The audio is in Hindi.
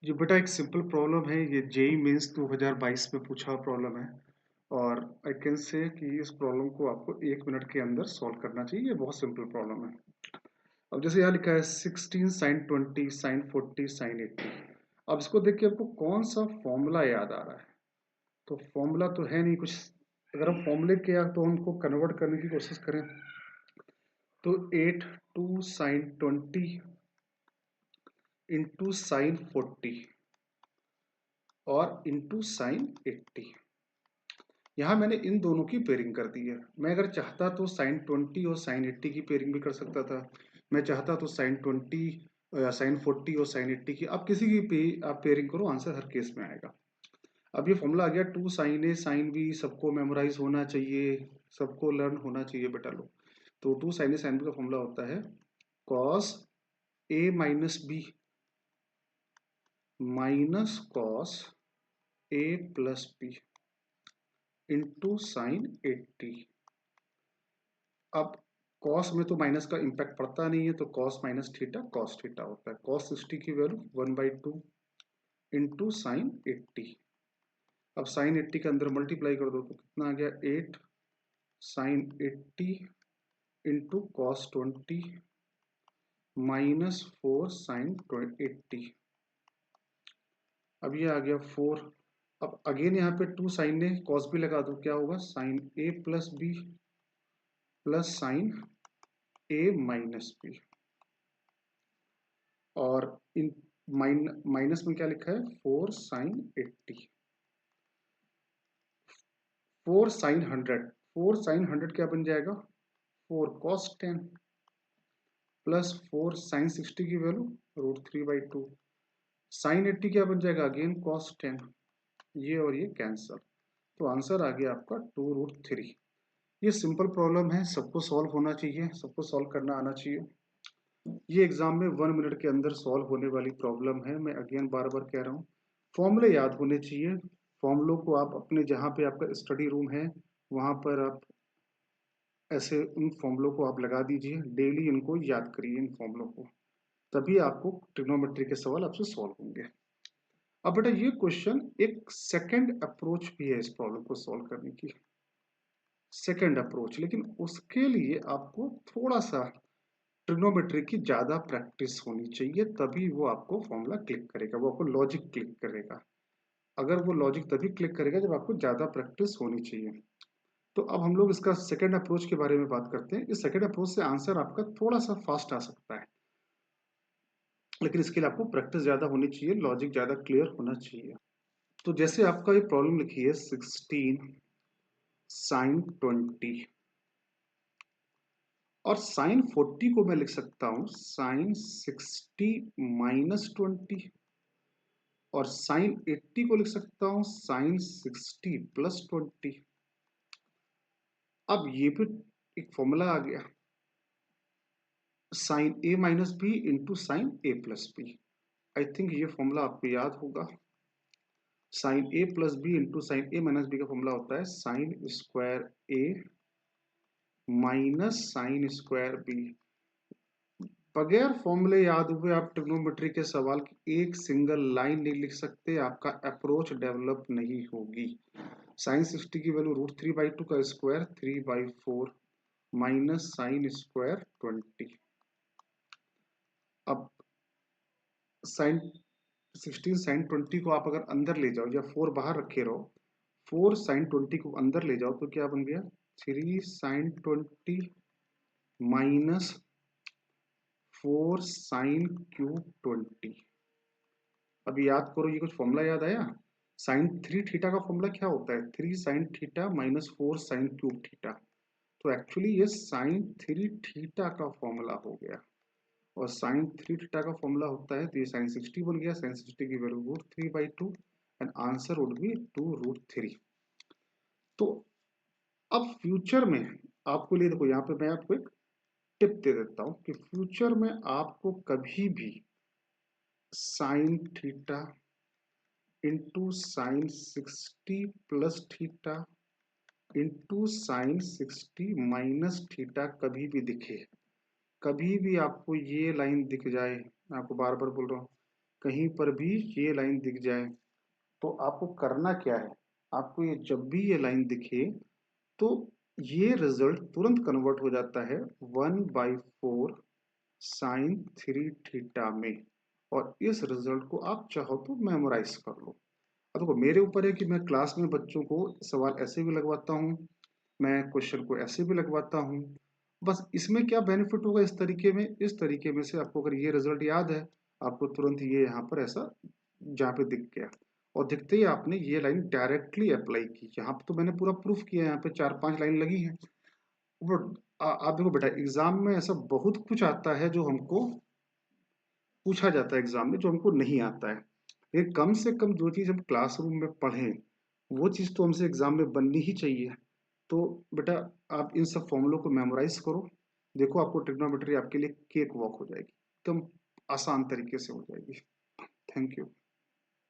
जी बेटा, एक सिंपल प्रॉब्लम है। ये जेईई मेंस 2022 में पूछा हुआ प्रॉब्लम है और आई कैन से कि इस प्रॉब्लम को आपको 1 मिनट के अंदर सॉल्व करना चाहिए। ये बहुत सिंपल प्रॉब्लम है। अब जैसे यहाँ लिखा है 16 साइन 20 साइन 40 साइन 80। अब इसको देख के आपको कौन सा फॉर्मूला याद आ रहा है? तो फॉर्मूला तो है नहीं कुछ। अगर हम फॉर्मूले के या तो हमको कन्वर्ट करने की कोशिश करें तो 8 2 साइन 20 इंटू साइन 40 और इंटू साइन 80। यहाँ मैंने इन दोनों की पेयरिंग कर दी है। मैं अगर चाहता तो साइन 20 और साइन 80 की पेयरिंग भी कर सकता था। मैं चाहता तो साइन 20 साइन 40 और साइन 80 की, आप किसी की भी आप पेयरिंग करो, आंसर हर केस में आएगा। अब ये फॉर्मूला आ गया, two sine A sine B सबको मेमोराइज होना चाहिए, सबको लर्न होना चाहिए बेटा लोग। तो two sine A sine B का फॉर्मूला होता है cos A minus B minus cos A plus B into sine 80। अब कॉस में तो माइनस का इम्पैक्ट पड़ता नहीं है, तो cos minus theta cos theta होता है। कॉस 60 की वैल्यू 1/2 इंटू साइन 80। अब साइन 80 के अंदर मल्टीप्लाई कर दो तो कितना आ गया, 8 sine 80 into cos 20 minus 4 sine 80। अब ये आ गया 4। अब अगेन यहाँ पे 2 साइन ने कॉस भी लगा दो, क्या होगा, sine A plus B plus sign A minus B. और इन माइनस में क्या लिखा है, 4 साइन 80। 4 साइन 100, 4 साइन 100 क्या बन जाएगा, 4 कॉस 10 प्लस 4 साइन 60 की वैल्यू √3/2। साइन 80 क्या बन जाएगा, अगेन कॉस 10। ये और ये कैंसर, तो आंसर आ गया आपका 2√3। ये सिंपल प्रॉब्लम है, सबको सॉल्व होना चाहिए, सबको सॉल्व करना आना चाहिए। ये एग्जाम में 1 मिनट के अंदर सॉल्व होने वाली प्रॉब्लम है। मैं अगेन बार बार कह रहा हूँ, फॉर्मूले याद होने चाहिए। फॉर्मूलों को आप अपने जहाँ पे आपका स्टडी रूम है वहाँ पर आप ऐसे उन फॉर्मूलों को आप लगा दीजिए, डेली इनको याद करिए इन फॉर्मूलों को, तभी आपको ट्रिग्नोमेट्री के सवाल आपसे सॉल्व होंगे। अब बेटा ये क्वेश्चन एक सेकंड अप्रोच भी है इस प्रॉब्लम को सॉल्व करने की, सेकंड अप्रोच, लेकिन उसके लिए आपको थोड़ा सा ट्रिग्नोमेट्री की ज्यादा प्रैक्टिस होनी चाहिए, तभी वो आपको फॉर्मूला क्लिक करेगा, वो आपको लॉजिक क्लिक करेगा। अगर वो लॉजिक तभी क्लिक करेगा जब आपको ज्यादा प्रैक्टिस होनी चाहिए। तो अब हम लोग इसका सेकंड अप्रोच के बारे में बात करते हैं। इस सेकंड अप्रोच से आंसर आपका थोड़ा सा फास्ट आ सकता है, लेकिन इसके लिए आपको प्रैक्टिस ज्यादा होनी चाहिए, लॉजिक ज्यादा क्लियर होना चाहिए। तो जैसे आपका ये प्रॉब्लम लिखी है 16 साइन 20 और साइन 40 को मैं लिख सकता हूं साइन 60 माइनस 20 और साइन 80 को लिख सकता हूं साइन 60 प्लस 20। अब ये भी एक फॉर्मूला आ गया, sine A minus B into sine A plus B. I think ये फॉर्मूला आपको याद होगा। Sine A plus B into sine A minus B का फॉर्मूला होता है sine square A minus sine square B. बगैर फॉर्मूले याद हुए आप ट्रिग्नोमेट्री के सवाल की एक सिंगल लाइन नहीं लिख सकते, आपका अप्रोच डेवलप नहीं होगी। साइन 60 की वैल्यू √3/2 का स्क्वायर 3/4 माइनस साइन स्क्वायर 20। अब साइन 16 साइन 20 को आप अगर अंदर ले जाओ या 4 बाहर रखे रहो, 4 साइन 20 को अंदर ले जाओ तो क्या बन गया, 3 साइन 20 माइनस 4 साइन क्यूब 20। अभी याद करो, ये कुछ फॉर्मूला याद आया, साइन 3 थीटा का फॉर्मूला क्या होता है, 3 sine theta minus 4 sine cube theta. तो एक्चुअली ये साइन 3 थीटा का फॉर्मूला हो गया, और साइन 3 थीटा का फॉर्मूला होता है, तो ये साइन 60 बन गया, साइन 60 की value √3/2 and answer would be 2√3। तो अब फ्यूचर में आपको लिए देखो, यहाँ पे मैं आपको एक टिप दे देता हूं कि फ्यूचर में आपको कभी भी sine theta into sine 60 plus theta into sine 60 minus theta कभी भी दिखे, कभी भी आपको ये लाइन दिख जाए, मैं आपको बार बार बोल रहा हूँ, कहीं पर भी ये लाइन दिख जाए तो आपको करना क्या है, आपको ये जब भी ये लाइन दिखे तो ये रिजल्ट तुरंत कन्वर्ट हो जाता है 1/4 साइन 3 थीटा में। और इस रिजल्ट को आप चाहो तो मेमोराइज कर लो। अब देखो मेरे ऊपर है कि मैं क्लास में बच्चों को सवाल ऐसे भी लगवाता हूँ, मैं क्वेश्चन को ऐसे भी लगवाता हूँ। बस इसमें क्या बेनिफिट होगा, इस तरीके में, इस तरीके में से आपको अगर ये रिजल्ट याद है, आपको तुरंत ये यहाँ पर ऐसा जहाँ पे दिख गया, और दिखते ही आपने ये लाइन डायरेक्टली अप्लाई की। यहाँ पे तो मैंने पूरा प्रूफ किया है, यहाँ पे 4-5 लाइन लगी है। बट आप देखो बेटा, एग्जाम में ऐसा बहुत कुछ आता है जो हमको पूछा जाता है एग्जाम में, जो हमको नहीं आता है। लेकिन कम से कम जो चीज़ हम क्लासरूम में पढ़ें वो चीज़ तो हमसे एग्जाम में बननी ही चाहिए। तो बेटा आप इन सब फॉर्मूलों को मेमोराइज करो, देखो आपको ट्रिग्नोमेट्री आपके लिए केक वॉक हो जाएगी, एकदम आसान तरीके से हो जाएगी। Thank you.